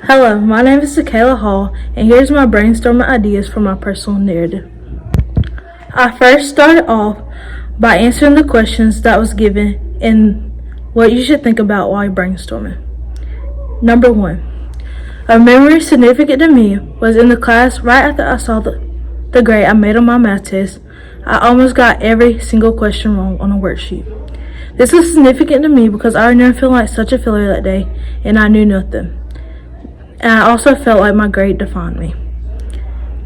Hello, my name is Sakayla Hall, and here's my brainstorming ideas for my personal narrative. I first started off by answering the questions that was given and what you should think about while you're brainstorming. Number 1. A memory significant to me was in the class right after I saw the grade I made on my math test. I almost got every single question wrong on a worksheet. This was significant to me because I remember feeling like such a failure that day and I knew nothing. And I also felt like my grade defined me.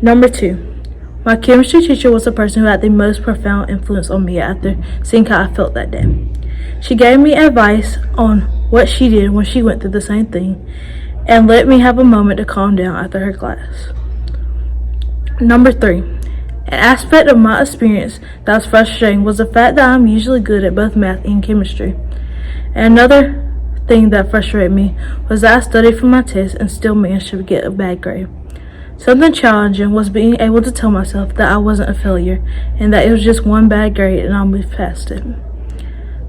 Number 2. My chemistry teacher was the person who had the most profound influence on me after seeing how I felt that day. She gave me advice on what she did when she went through the same thing and let me have a moment to calm down after her class. Number 3. An aspect of my experience that was frustrating was the fact that I'm usually good at both math and chemistry. And another thing that frustrated me was that I studied for my test and still managed to get a bad grade. Something challenging was being able to tell myself that I wasn't a failure and that it was just one bad grade and I'll move past it.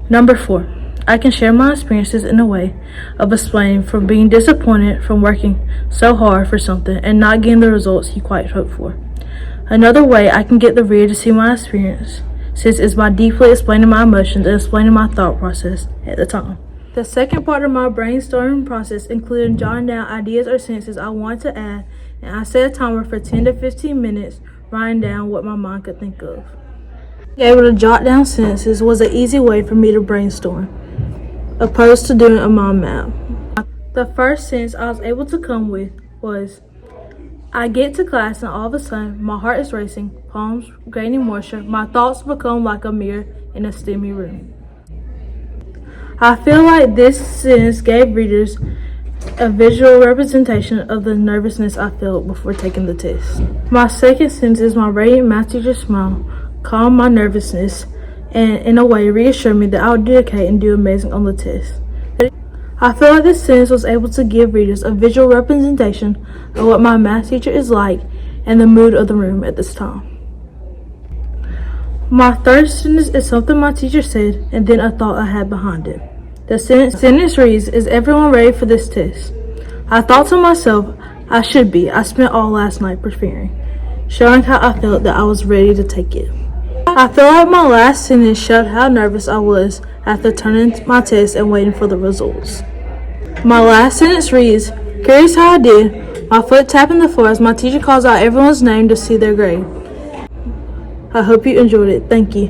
Number 4. I can share my experiences in a way of explaining from being disappointed from working so hard for something and not getting the results you quite hoped for. Another way I can get the reader to see my experience is by deeply explaining my emotions and explaining my thought process at the time. The second part of my brainstorming process included jotting down ideas or sentences I wanted to add, and I set a timer for 10 to 15 minutes writing down what my mind could think of. Being able to jot down sentences was an easy way for me to brainstorm, opposed to doing a mind map. The first sentence I was able to come with was, I get to class and all of a sudden my heart is racing, palms gaining moisture, my thoughts become like a mirror in a steamy room. I feel like this sentence gave readers a visual representation of the nervousness I felt before taking the test. My second sentence is my radiant math teacher's smile calmed my nervousness and in a way reassured me that I would do okay and do amazing on the test. I feel like this sentence was able to give readers a visual representation of what my math teacher is like and the mood of the room at this time. My third sentence is something my teacher said and then a thought I had behind it. The sentence reads, is everyone ready for this test? I thought to myself, I should be. I spent all last night preparing, showing how I felt that I was ready to take it. I feel like my last sentence showed how nervous I was after turning my test and waiting for the results. My last sentence reads, curious how I did, my foot tapping the floor as my teacher calls out everyone's name to see their grade. I hope you enjoyed it. Thank you.